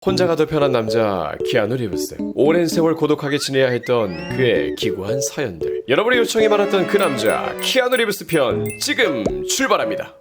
혼자가 더 편한 남자 키아누 리브스. 오랜 세월 고독하게 지내야 했던 그의 기구한 사연들. 여러분의 요청이 많았던 그 남자 키아누 리브스 편 지금 출발합니다.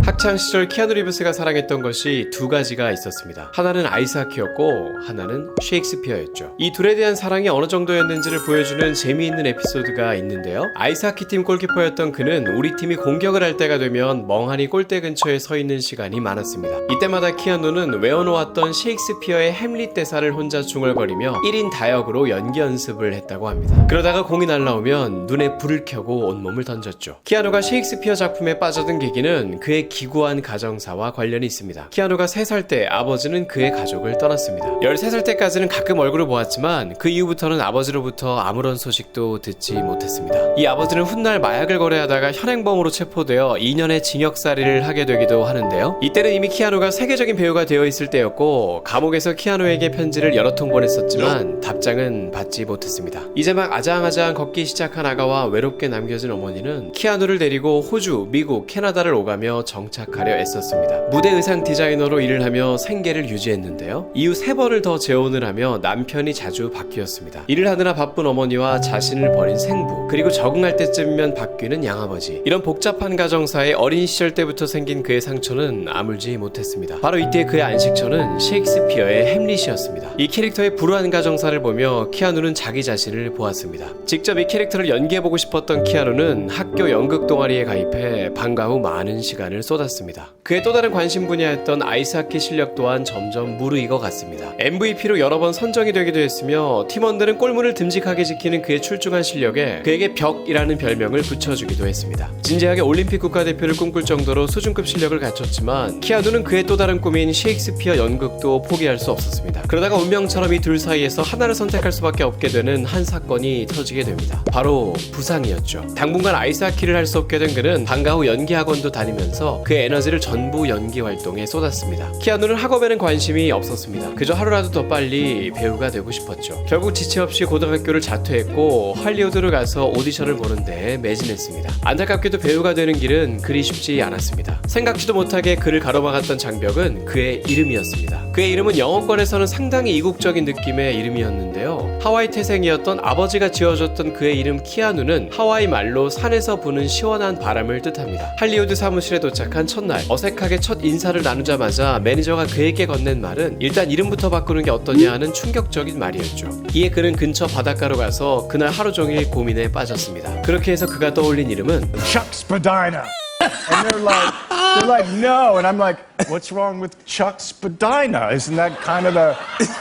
학창시절 키아누 리브스가 사랑했던 것이 두 가지가 있었습니다. 하나는 아이스하키였고 하나는 셰익스피어였죠. 이 둘에 대한 사랑이 어느 정도였는지를 보여주는 재미있는 에피소드가 있는데요. 아이스하키 팀 골키퍼였던 그는 우리 팀이 공격을 할 때가 되면 멍하니 골대 근처에 서 있는 시간이 많았습니다. 이때마다 키아누는 외워놓았던 셰익스피어의 햄릿 대사를 혼자 중얼거리며 1인 다역으로 연기 연습을 했다고 합니다. 그러다가 공이 날라오면 눈에 불을 켜고 온몸을 던졌죠. 키아누가 셰익스피어 작품에 빠져든 계기는 그의 기구한 가정사와 관련이 있습니다. 키아누가 3살 때 아버지는 그의 가족을 떠났습니다. 13살 때까지는 가끔 얼굴을 보았지만 그 이후부터는 아버지로부터 아무런 소식도 듣지 못했습니다. 이 아버지는 훗날 마약을 거래하다가 현행범으로 체포되어 2년의 징역살이를 하게 되기도 하는데요. 이때는 이미 키아누가 세계적인 배우가 되어 있을 때였고 감옥에서 키아누에게 편지를 여러 통 보냈었지만 답장은 받지 못했습니다. 이제 막 아장아장 걷기 시작한 아가와 외롭게 남겨진 어머니는 키아누를 데리고 호주, 미국, 캐나다를 오가며 정착하려 애썼습니다. 무대 의상 디자이너로 일을 하며 생계를 유지했는데요. 이후 3번을 더 재혼을 하며 남편이 자주 바뀌었습니다. 일을 하느라 바쁜 어머니와 자신을 버린 생부, 그리고 적응할 때쯤이면 바뀌는 양아버지. 이런 복잡한 가정사에 어린 시절 때부터 생긴 그의 상처는 아물지 못했습니다. 바로 이때 그의 안식처는 셰익스피어의 햄릿이었습니다. 이 캐릭터의 불우한 가정사를 보며 키아누는 자기 자신을 보았습니다. 직접 이 캐릭터를 연기해보고 싶었던 키아누는 학교 연극 동아리에 가입해 방과 후 많은 시간을 쏟았습니다. 그의 또 다른 관심 분야였던 아이스하키 실력 또한 점점 무르익어 갔습니다. MVP로 여러 번 선정이 되기도 했으며 팀원들은 골문을 듬직하게 지키는 그의 출중한 실력에 그에게 벽이라는 별명을 붙여주기도 했습니다. 진지하게 올림픽 국가대표를 꿈꿀 정도로 수준급 실력을 갖췄지만 키아누는 그의 또 다른 꿈인 셰익스피어 연극도 포기할 수 없었습니다. 그러다가 운명처럼 이 둘 사이에서 하나를 선택할 수밖에 없게 되는 한 사건이 터지게 됩니다. 바로 부상이었죠. 당분간 아이스하키를 할 수 없게 된 그는 방과 후 연기 학원도 다니면서 그의 에너지를 전부 연기 활동에 쏟았습니다. 키아누는 학업에는 관심이 없었습니다. 그저 하루라도 더 빨리 배우가 되고 싶었죠. 결국 지체 없이 고등학교를 자퇴했고 할리우드로 가서 오디션을 보는데 매진했습니다. 안타깝게도 배우가 되는 길은 그리 쉽지 않았습니다. 생각지도 못하게 그를 가로막았던 장벽은 그의 이름이었습니다. 그의 이름은 영어권에서는 상당히 이국적인 느낌의 이름이었는데요. 하와이 태생이었던 아버지가 지어줬던 그의 이름 키아누는 하와이 말로 산에서 부는 시원한 바람을 뜻합니다. 할리우드 사무실에 도착한 첫날 어색하게 첫 인사를 나누자마자 매니저가 그에게 건넨 말은 일단 이름부터 바꾸는 게 어떠냐 하는 충격적인 말이었죠. 이에 그는 근처 바닷가로 가서 그날 하루 종일 고민에 빠졌습니다. 그렇게 해서 그가 떠올린 이름은 Chuck Spadina. And they're like, no. And I'm like, what's wrong with Chuck Spadina? Isn't that kind of the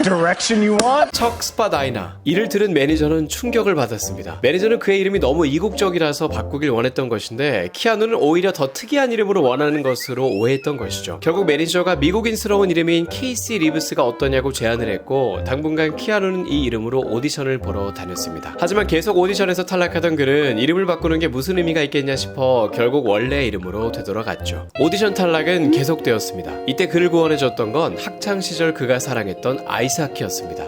direction you want? 척 스파다이나. 이를 들은 매니저는 충격을 받았습니다. 매니저는 그의 이름이 너무 이국적이라서 바꾸길 원했던 것인데 키아누는 오히려 더 특이한 이름으로 원하는 것으로 오해했던 것이죠. 결국 매니저가 미국인스러운 이름인 케이시 리브스가 어떠냐고 제안을 했고 당분간 키아누는 이 이름으로 오디션을 보러 다녔습니다. 하지만 계속 오디션에서 탈락하던 그는 이름을 바꾸는 게 무슨 의미가 있겠냐 싶어 결국 원래 이름으로 되돌아갔죠. 오디션 탈락은 계속되었습니다. 이때 그를 구원해줬던 건 학창시절 그가 사랑했던 아이스하키였습니다.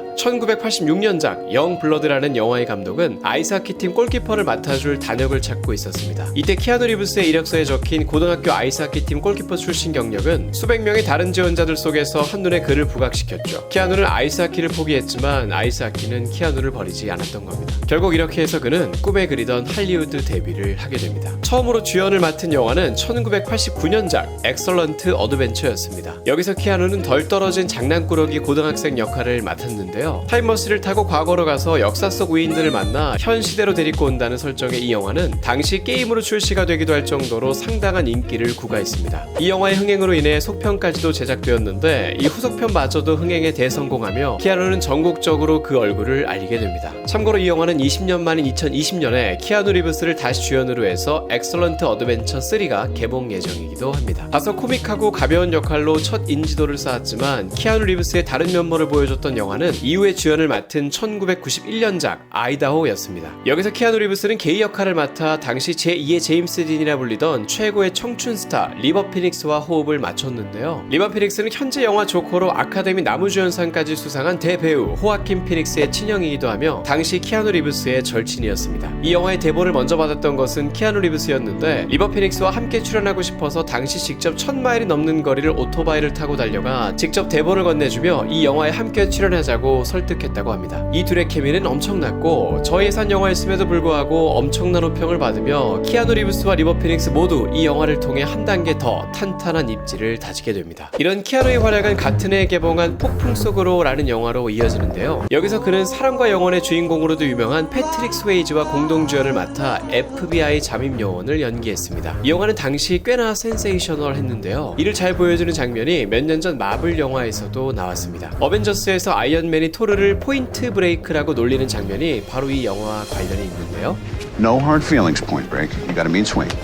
1986년작 영 블러드라는 영화의 감독은 아이스하키 팀 골키퍼를 맡아줄 단역을 찾고 있었습니다. 이때 키아누 리브스의 이력서에 적힌 고등학교 아이스하키 팀 골키퍼 출신 경력은 수백 명의 다른 지원자들 속에서 한눈에 그를 부각시켰죠. 키아누는 아이스하키를 포기했지만 아이스하키는 키아누를 버리지 않았던 겁니다. 결국 이렇게 해서 그는 꿈에 그리던 할리우드 데뷔를 하게 됩니다. 처음으로 주연을 맡은 영화는 1989년작 엑설런트 어드벤처였습니다. 여기서 키아누는 덜 떨어진 장난꾸러기 고등학생 역할을 맡았는데요. 타임머신을 타고 과거로 가서 역사 속 위인들을 만나 현 시대로 데리고 온다는 설정의 이 영화는 당시 게임으로 출시가 되기도 할 정도로 상당한 인기를 구가했습니다. 이 영화의 흥행으로 인해 속편까지도 제작되었는데 이 후속편마저도 흥행에 대성공하며 키아누는 전국적으로 그 얼굴을 알리게 됩니다. 참고로 이 영화는 20년 만인 2020년에 키아누 리브스를 다시 주연으로 해서 엑설런트 어드벤처 3가 개봉 예정이기도 합니다. 다소 코믹하고 가벼운 역할로 첫 인지도를 쌓았지만 키아누 리브스의 다른 면모를 보여줬던 영화는 이후에 주연을 맡은 1991년작 아이다호였습니다. 여기서 키아누 리브스는 게이 역할을 맡아 당시 제2의 제임스 딘이라 불리던 최고의 청춘 스타 리버 피닉스와 호흡을 맞췄는데요. 리버 피닉스는 현재 영화 조커로 아카데미 나무주연상까지 수상한 대배우 호아킨 피닉스의 친형이기도 하며 당시 키아누 리브스의 절친이었습니다. 이 영화의 대본을 먼저 받았던 것은 키아누 리브스였는데 리버 피닉스와 함께 출연하고 싶어서 당시 당시 직접 1000마일이 넘는 거리를 오토바이를 타고 달려가 직접 대본을 건네주며 이 영화에 함께 출연하자고 설득했다고 합니다. 이 둘의 케미는 엄청났고 저예산 영화였음에도 불구하고 엄청난 호평을 받으며 키아누 리브스와 리버 피닉스 모두 이 영화를 통해 한 단계 더 탄탄한 입지를 다지게 됩니다. 이런 키아누의 활약은 같은 해에 개봉한 폭풍 속으로 라는 영화로 이어지는데요. 여기서 그는 사랑과 영혼의 주인공으로도 유명한 패트릭 스웨이지와 공동주연을 맡아 FBI 잠입 요원을 연기했습니다. 이 영화는 당시 꽤나 센세이셔널 했는데요. 이를 잘 보여주는 장면이 몇 년 전 마블 영화에서도 나왔습니다. 어벤져스에서 아이언맨이 토르를 포인트 브레이크라고 놀리는 장면이 바로 이 영화와 관련이 있는데요. No hard feelings, Point Break. You got a mean swing.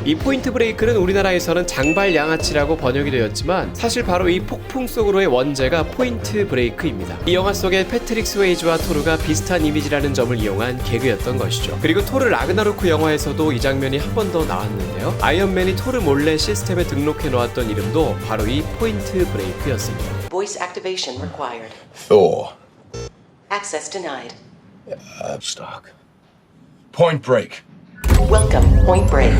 이 포인트 브레이크는 우리나라에서는 장발 양아치라고 번역이 되었지만 사실 바로 이 폭풍 속으로의 원제가 포인트 브레이크입니다. 이 영화 속의 패트릭 스웨이지와 토르가 비슷한 이미지라는 점을 이용한 개그였던 것이죠. 그리고 토르 라그나로크 영화에서도 이 장면이 한 번 더 나왔는데요. 아이언맨이 토르 몰래 시스템에 등록해 놓았던 이름도 바로 이 포인트 브레이크였습니다. Voice activation required. Thor. Access denied. Stock. Point Break. Welcome, Point Break.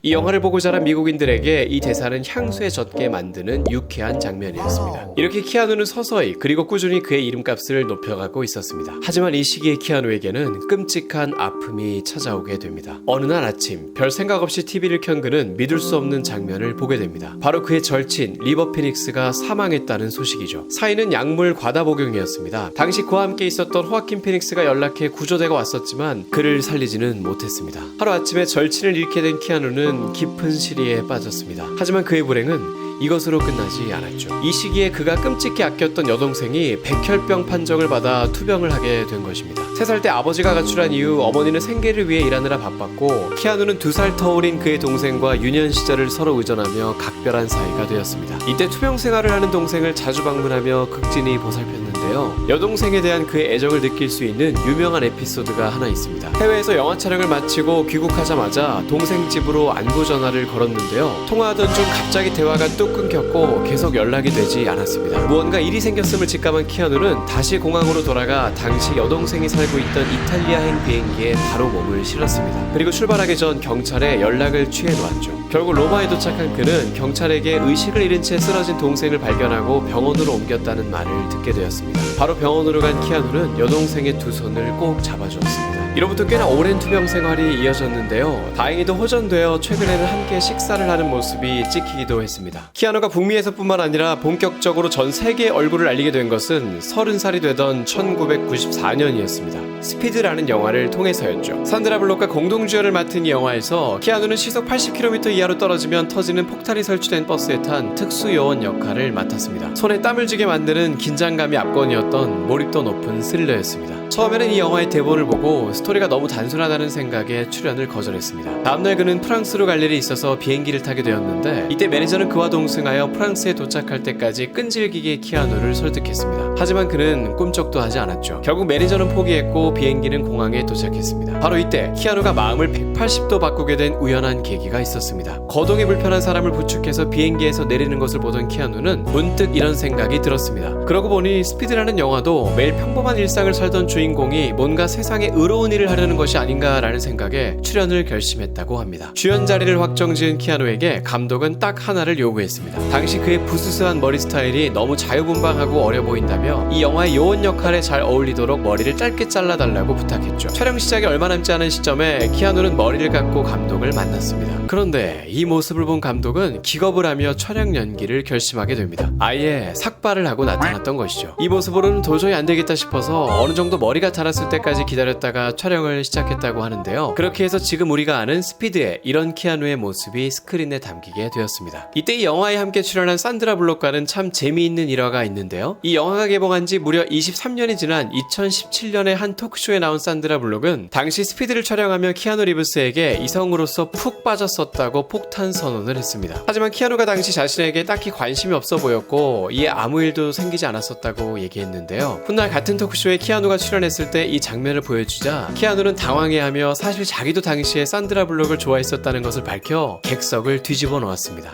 이 영화를 보고 자란 미국인들에게 이 대사는 향수에 젖게 만드는 유쾌한 장면이었습니다. 이렇게 키아누는 서서히 그리고 꾸준히 그의 이름값을 높여가고 있었습니다. 하지만 이 시기에 키아누에게는 끔찍한 아픔이 찾아오게 됩니다. 어느 날 아침 별 생각 없이 TV를 켠 그는 믿을 수 없는 장면을 보게 됩니다. 바로 그의 절친 리버 피닉스가 사망했다는 소식이죠. 사인은 약물 과다 복용이었습니다. 당시 그와 함께 있었던 호아킨 피닉스가 연락해 구조대가 왔었지만 그를 살리지는 못했습니다. 하루 아침에 절친을 잃게 된 키아누는 깊은 시리에 빠졌습니다. 하지만 그의 불행은 이것으로 끝나지 않았죠. 이 시기에 그가 끔찍히 아꼈던 여동생이 백혈병 판정을 받아 투병을 하게 된 것입니다. 3살 때 아버지가 가출한 이후 어머니는 생계를 위해 일하느라 바빴고 키아누는 2살 터울인 그의 동생과 유년 시절을 서로 의존하며 각별한 사이가 되었습니다. 이때 투병 생활을 하는 동생을 자주 방문하며 극진히 보살폈는데요. 여동생에 대한 그의 애정을 느낄 수 있는 유명한 에피소드가 하나 있습니다. 해외에서 영화 촬영을 마치고 귀국하자마자 동생 집으로 안부 전화를 걸었는데요. 통화하던 중 갑자기 대화가 뚝 끊겼고 계속 연락이 되지 않았습니다. 무언가 일이 생겼음을 직감한 키아누는 다시 공항으로 돌아가 당시 여동생이 살고 있던 이탈리아행 비행기에 바로 몸을 실었습니다. 그리고 출발하기 전 경찰에 연락을 취해 놓았죠. 결국 로마에 도착한 그는 경찰에게 의식을 잃은 채 쓰러진 동생을 발견하고 병원으로 옮겼다는 말을 듣게 되었습니다. 바로 병원으로 간 키아누는 여동생의 2손을 꼭 잡아주었습니다. 이로부터 꽤나 오랜 투병 생활이 이어졌는데요. 다행히도 호전되어 최근에는 함께 식사를 하는 모습이 찍히기도 했습니다. 키아누가 북미에서뿐만 아니라 본격적으로 전 세계의 얼굴을 알리게 된 것은 30살이 되던 1994년이었습니다. 스피드라는 영화를 통해서였죠. 산드라 블록과 공동주연을 맡은 이 영화에서 키아누는 시속 80km 이하로 떨어지면 터지는 폭탄이 설치된 버스에 탄 특수요원 역할을 맡았습니다. 손에 땀을 쥐게 만드는 긴장감이 압권이었던 몰입도 높은 스릴러였습니다. 처음에는 이 영화의 대본을 보고 스토리가 너무 단순하다는 생각에 출연을 거절했습니다. 다음날 그는 프랑스로 갈 일이 있어서 비행기를 타게 되었는데 이때 매니저는 그와 동승하여 프랑스에 도착할 때까지 끈질기게 키아누를 설득했습니다. 하지만 그는 꿈쩍도 하지 않았죠. 결국 매니저는 포기했고 비행기는 공항에 도착했습니다. 바로 이때 키아누가 마음을 180도 바꾸게 된 우연한 계기가 있었습니다. 거동이 불편한 사람을 부축해서 비행기에서 내리는 것을 보던 키아누는 문득 이런 생각이 들었습니다. 그러고 보니 스피드라는 영화도 매일 평범한 일상을 살던 주인공이 뭔가 세상에 의로운 일을 하려는 것이 아닌가라는 생각에 출연을 결심했다고 합니다. 주연 자리를 확정지은 키아누에게 감독은 딱 하나를 요구했습니다. 당시 그의 부스스한 머리 스타일이 너무 자유분방하고 어려 보인다며 이 영화의 요원 역할에 잘 어울리도록 머리를 짧게 잘라달라고 부탁했죠. 촬영 시작이 얼마 남지 않은 시점에 키아누는 머리를 감고 감독을 만났습니다. 그런데 이 모습을 본 감독은 기겁을 하며 촬영 연기를 결심하게 됩니다. 아예 삭발을 하고 나타났던 것이죠. 이 모습으로는 도저히 안 되겠다 싶어서 어느 정도 머리가 자랐을 때까지 기다렸다가 촬영을 시작했다고 하는데요. 그렇게 해서 지금 우리가 아는 스피드의 이런 키아누의 모습이 스크린에 담기게 되었습니다. 이때 이 영화에 함께 출연한 산드라 블록과는 참 재미있는 일화가 있는데요. 이 영화가 개봉한 지 무려 23년이 지난 2017년에 한 토크쇼에 나온 산드라 블록은 당시 스피드를 촬영하며 키아누 리브스에게 이성으로서 푹 빠졌었다고 폭탄 선언을 했습니다. 하지만 키아누가 당시 자신에게 딱히 관심이 없어 보였고 이에 아무 일도 생기지 않았었다고 얘기했는데요. 훗날 같은 토크쇼에 키아누가 출연했을 때 이 장면을 보여주자 키아누는 당황해하며 사실 자기도 당시에 산드라 블록을 좋아했었다는 것을 밝혀 객석을 뒤집어 놓았습니다.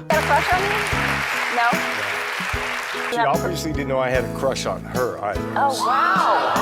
She obviously didn't know I had a crush on her either. Oh, wow.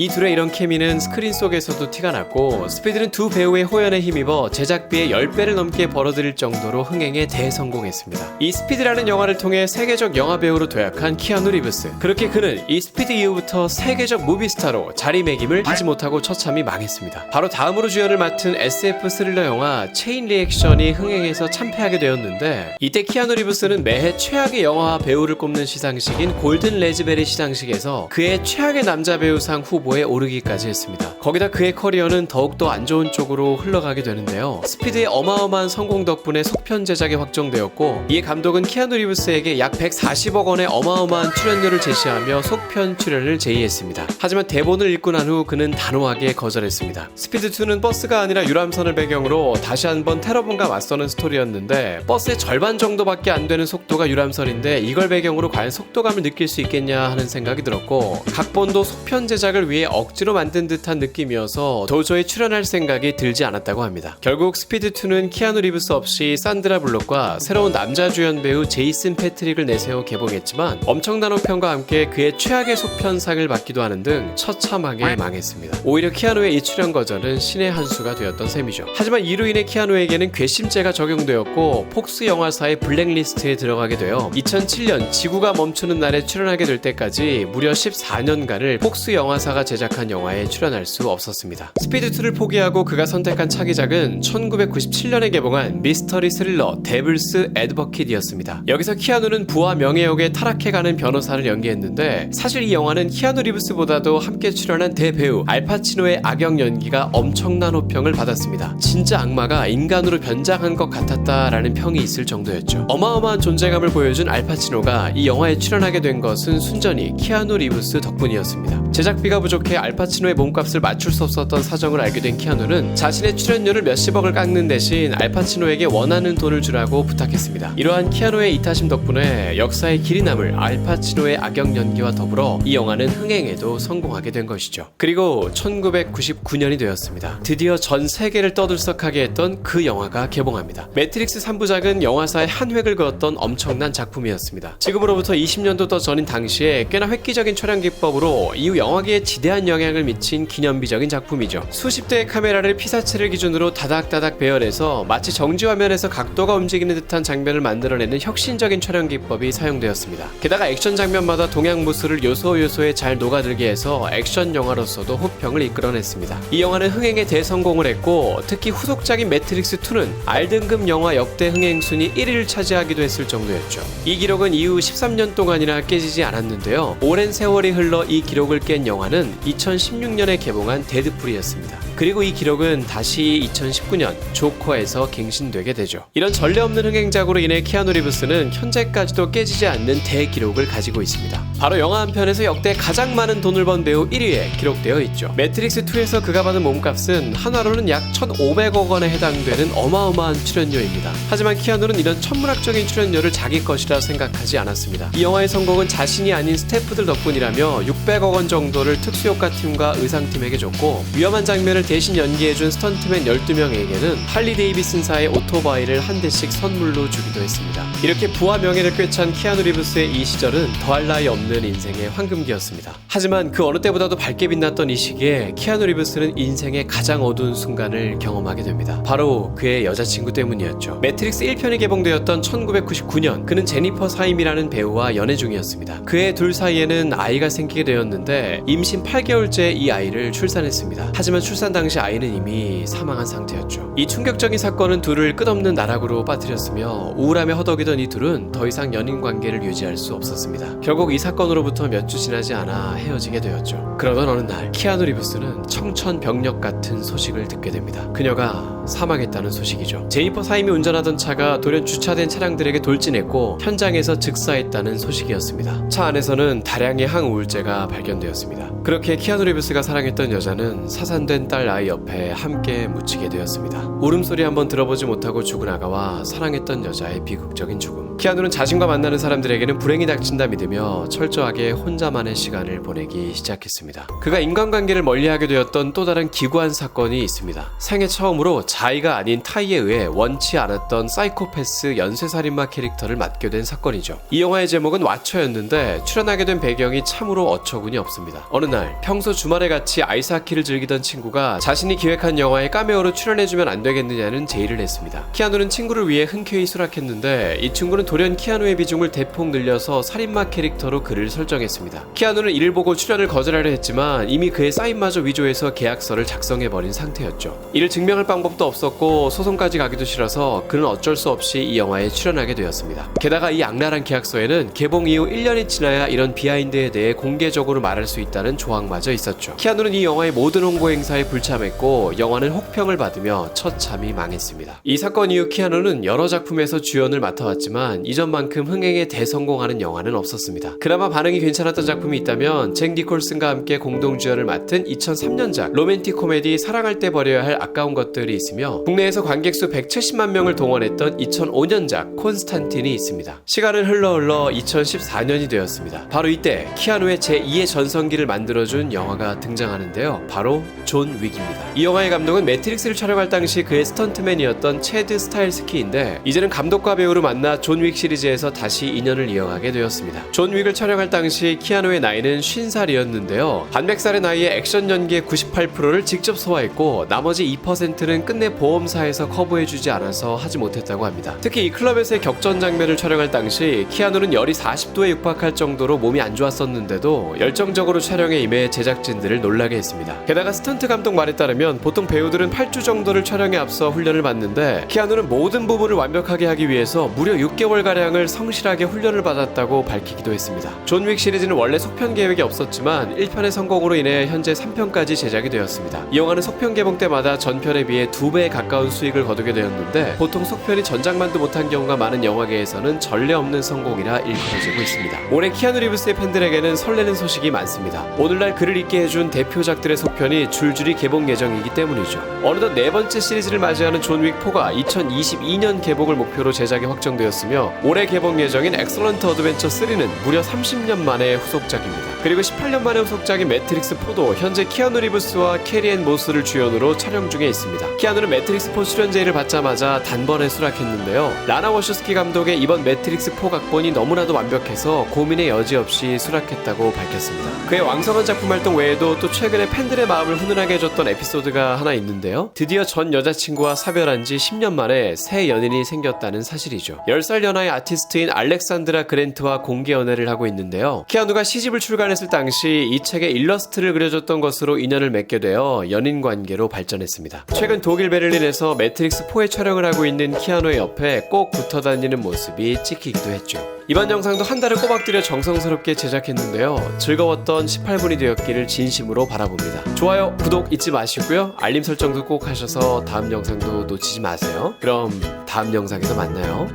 이 둘의 이런 케미는 스크린 속에서도 티가 났고 스피드는 두 배우의 호연에 힘입어 제작비의 10배를 넘게 벌어들일 정도로 흥행에 대성공했습니다. 이 스피드라는 영화를 통해 세계적 영화 배우로 도약한 키아누 리브스. 그렇게 그는 이 스피드 이후부터 세계적 무비스타로 자리매김을 하지 못하고 처참히 망했습니다. 바로 다음으로 주연을 맡은 SF 스릴러 영화 체인 리액션이 흥행에서 참패하게 되었는데 이때 키아누 리브스는 매해 최악의 영화 배우를 꼽는 시상식인 골든 레즈베리 시상식에서 그의 최악의 남자 배우상 후보에 오르기까지 했습니다. 거기다 그의 커리어는 더욱더 안 좋은 쪽으로 흘러가게 되는데요. 스피드의 어마어마한 성공 덕분에 속편 제작이 확정되었고 이에 감독은 키아누 리브스에게 약 140억 원의 어마어마한 출연료를 제시하며 속편 출연을 제의했습니다. 하지만 대본을 읽고 난 후 그는 단호하게 거절했습니다. 스피드2는 버스가 아니라 유람선을 배경으로 다시 한번 테러범과 맞서는 스토리였는데 버스의 절반 정도밖에 안 되는 속도가 유람선인데 이걸 배경으로 과연 속도감을 느낄 수 있겠냐 하는 생각이 들었고 각본도 속편 제작을 위해 억지로 만든 듯한 느낌이어서 도저히 출연할 생각이 들지 않았다고 합니다. 결국 스피드2는 키아누 리브스 없이 산드라 블록과 새로운 남자 주연 배우 제이슨 패트릭을 내세워 개봉했지만 엄청난 호평과 함께 그의 최악의 속편상을 받기도 하는 등 처참하게 망했습니다. 오히려 키아누의 이 출연 거절은 신의 한 수가 되었던 셈이죠. 하지만 이로 인해 키아누에게는 괘씸죄가 적용되었고 폭스 영화사의 블랙리스트에 들어가게 되어 2007년 지구가 멈추는 날에 출연하게 될 때까지 무려 14년간을 폭스 영화사가 제작한 영화에 출연할 수 없었습니다. 스피드2를 포기하고 그가 선택한 차기작은 1997년에 개봉한 미스터리 스릴러 데블스 애드버킷이었습니다. 여기서 키아누는 부와 명예욕에 타락해가는 변호사를 연기했는데 사실 이 영화는 키아누 리브스보다도 함께 출연한 대배우 알파치노의 악역 연기가 엄청난 호평을 받았습니다. 진짜 악마가 인간으로 변장한 것 같았다라는 평이 있을 정도였죠. 어마어마한 존재감을 보여준 알파치노가 이 영화에 출연하게 된 것은 순전히 키아누 리브스 덕분이었습니다. 제작비가 부족해 알파치노의 몸값을 맞출 수 없었던 사정을 알게 된 키아누는 자신의 출연료를 몇십억을 깎는 대신 알파치노에게 원하는 돈을 주라고 부탁했습니다. 이러한 키아누의 이타심 덕분에 역사에 길이 남을 알파치노의 악역 연기와 더불어 이 영화는 흥행에도 성공하게 된 것이죠. 그리고 1999년이 되었습니다. 드디어 전 세계를 떠들썩하게 했던 그 영화가 개봉합니다. 매트릭스 3부작은 영화사에 한 획을 그었던 엄청난 작품이었습니다. 지금으로부터 20년도 더 전인 당시에 꽤나 획기적인 촬영 기법으로 이후 영화계에 지대한 영향을 미친 기념비적인 작품이죠. 수십 대의 카메라를 피사체를 기준으로 다닥다닥 배열해서 마치 정지 화면에서 각도가 움직이는 듯한 장면을 만들어내는 혁신적인 촬영 기법이 사용되었습니다. 게다가 액션 장면마다 동양무술을 요소요소에 잘 녹아들게 해서 액션 영화로서도 호평을 이끌어냈습니다. 이 영화는 흥행에 대성공을 했고 특히 후속작인 매트릭스2는 R등급 영화 역대 흥행 순위 1위를 차지하기도 했을 정도였죠. 이 기록은 이후 13년 동안이나 깨지지 않았는데요. 오랜 세월이 흘러 이 기록을 깬 영화는 2016년에 개봉한 데드풀이었습니다. 그리고 이 기록은 다시 2019년 조커에서 갱신되게 되죠. 이런 전례 없는 흥행작으로 인해 키아누 리브스는 현재까지도 깨지지 않는 대기록을 가지고 있습니다. 바로 영화 한 편에서 역대 가장 많은 돈을 번 배우 1위에 기록되어 있죠. 매트릭스2에서 그가 받은 몸값은 한화로는 약 1,500억 원에 해당되는 어마어마한 출연료입니다. 하지만 키아누는 이런 천문학적인 출연료를 자기 것이라 생각하지 않았습니다. 이 영화의 성공은 자신이 아닌 스태프들 덕분이라며 600억 원 정도를 특수효과팀과 의상팀에게 줬고 위험한 장면을 대신 연기해준 스턴트맨 12명에게는 할리 데이비슨사의 오토바이를 한 대씩 선물로 주기도 했습니다. 이렇게 부와 명예를 꿰찬 키아누 리브스의 이 시절은 더할 나위 없는 인생의 황금기였습니다. 하지만 그 어느 때보다도 밝게 빛났던 이 시기에 키아누 리브스는 인생의 가장 어두운 순간을 경험하게 됩니다. 바로 그의 여자친구 때문이었죠. 매트릭스 1편이 개봉되었던 1999년 그는 제니퍼 사임이라는 배우와 연애 중이었습니다. 그의 둘 사이에는 아이가 생기게 되었는데 임신 8개월째 이 아이를 출산했습니다. 하지만 출산 당시 아이는 이미 사망한 상태였죠. 이 충격적인 사건은 둘을 끝없는 나락으로 빠뜨렸으며 우울함에 허덕이던 이 둘은 더 이상 연인 관계를 유지할 수 없었습니다. 결국 이 사건으로부터 몇 주 지나지 않아 헤어지게 되었죠. 그러던 어느 날 키아누 리브스는 청천벽력 같은 소식을 듣게 됩니다. 그녀가 사망했다는 소식이죠. 제니퍼 사임이 운전하던 차가 돌연 주차된 차량들에게 돌진했고 현장에서 즉사했다는 소식이었습니다. 차 안에서는 다량의 항우울제가 발견되었습니다. 그렇게 키아누 리브스가 사랑했던 여자는 사산된 딸 아이 옆에 함께 묻히게 되었습니다. 울음소리 한번 들어보지 못하고 죽은 아가와 사랑했던 여자의 비극적인 죽음. 키아누는 자신과 만나는 사람들에게는 불행이 닥친다 믿으며 철저하게 혼자만의 시간을 보내기 시작했습니다. 그가 인간관계를 멀리하게 되었던 또 다른 기구한 사건이 있습니다. 생애 처음으로 자이가 아닌 타이에 의해 원치 않았던 사이코패스 연쇄살인마 캐릭터를 맡게 된 사건이죠. 이 영화의 제목은 왓처였는데 출연하게 된 배경이 참으로 어처구니 없습니다. 어느 날 평소 주말에 같이 아이스하키를 즐기던 친구가 자신이 기획한 영화에 카메오로 출연해주면 안 되겠느냐는 제의를 했습니다. 키아누는 친구를 위해 흔쾌히 수락했는데 이 친구는 돌연 키아누의 비중을 대폭 늘려서 살인마 캐릭터로 그를 설정했습니다. 키아누는 이를 보고 출연을 거절하려 했지만 이미 그의 사인마저 위조해서 계약서를 작성해버린 상태였죠. 이를 증명할 방법도 없었고 소송까지 가기도 싫어서 그는 어쩔 수 없이 이 영화에 출연하게 되었습니다. 게다가 이 악랄한 계약서에는 개봉 이후 1년이 지나야 이런 비하인드에 대해 공개적으로 말할 수 있다는 조항마저 있었죠. 키아누는 이 영화의 모든 홍보 행사에 불참했고 영화는 혹평을 받으며 처참히 망했습니다. 이 사건 이후 키아누는 여러 작품에서 주연을 맡아왔지만 이전만큼 흥행에 대성공하는 영화는 없었습니다. 그나마 반응이 괜찮았던 작품이 있다면 잭 니콜슨과 함께 공동 주연을 맡은 2003년작 로맨틱 코미디 사랑할 때 버려야 할 아까운 것들이 있으며 국내에서 관객수 170만 명을 동원했던 2005년작 콘스탄틴이 있습니다. 시간은 흘러 2014년이 되었습니다. 바로 이때 키아누의 제2의 전성기를 만들어준 영화가 등장하는데요. 바로 존 윅입니다. 이 영화의 감독은 매트릭스를 촬영할 당시 그의 스턴트맨이었던 체드 스타일스키인데 이제는 감독과 배우로 만나 존 윅 시리즈에서 다시 인연을 이어가게 되었습니다. 존 윅을 촬영할 당시 키아누의 나이는 50살이었는데요. 반백살의 나이에 액션 연기의 98%를 직접 소화했고 나머지 2%는 끝내 보험사에서 커버해주지 않아서 하지 못했다고 합니다. 특히 이 클럽에서의 격전 장면을 촬영할 당시 키아누는 열이 40도에 육박할 정도로 몸이 안 좋았었는데도 열정적으로 촬영에 임해 제작진들을 놀라게 했습니다. 게다가 스턴트 감독 말에 따르면 보통 배우들은 8주 정도를 촬영에 앞서 훈련을 받는데 키아누는 모든 부분을 완벽하게 하기 위해서 무려 6개월가량을 성실하게 훈련을 받았다고 밝히기도 했습니다. 존 윅 시리즈는 원래 속편 계획이 없었지만 1편의 성공으로 인해 현재 3편까지 제작이 되었습니다. 이 영화는 속편 개봉 때마다 전편에 비해 2배에 가까운 수익을 거두게 되었는데 보통 속편이 전작만도 못한 경우가 많은 영화계에서는 전례 없는 성공이라 일컬어지고 있습니다. 올해 키아누 리브스의 팬들에게는 설레는 소식이 많습니다. 오늘날 그를 잊게 해준 대표작들의 속편이 줄줄이 개봉 예정이기 때문이죠. 어느덧 네 번째 시리즈를 맞이하는 존 윅 4가 2022년 개봉을 목표로 제작이 확정되었으며 올해 개봉 예정인 엑설런트 어드벤처 3는 무려 30년 만의 후속작입니다. 그리고 18년 만의 후속작인 매트릭스 4도 현재 키아누 리브스와 캐리앤 모스를 주연으로 촬영 중에 있습니다. 키아누는 매트릭스 4 출연 제의를 받자마자 단번에 수락했는데요. 라나 워쇼스키 감독의 이번 매트릭스 4 각본이 너무나도 완벽해서 고민의 여지 없이 수락했다고 밝혔습니다. 그의 왕성한 작품 활동 외에도 또 최근에 팬들의 마음을 훈훈하게 해줬던 에피소드가 하나 있는데요. 드디어 전 여자친구와 사별한 지 10년 만에 새 연인이 생겼다는 사실이죠. 10살 연하의 아티스트인 알렉산드라 그랜트와 공개 연애를 하고 있는데요. 키아누가 시집을 출간했을 당시 이 책에 일러스트를 그려줬던 것으로 인연을 맺게 되어 연인 관계로 발전했습니다. 최근 독일 베를린에서 매트릭스 4의 촬영을 하고 있는 키아누의 옆에 꼭 붙어 다니는 모습이 찍히기도 했죠. 이번 영상도 한 달을 꼬박 들여 정성스럽게 제작했는데요. 즐거웠던 18분이 되었기를 진심으로 바라봅니다. 좋아요, 구독 잊지 마시고요. 알림 설정도 꼭 하셔서 다음 영상도 놓치지 마세요. 그럼 다음 영상에서 만나요.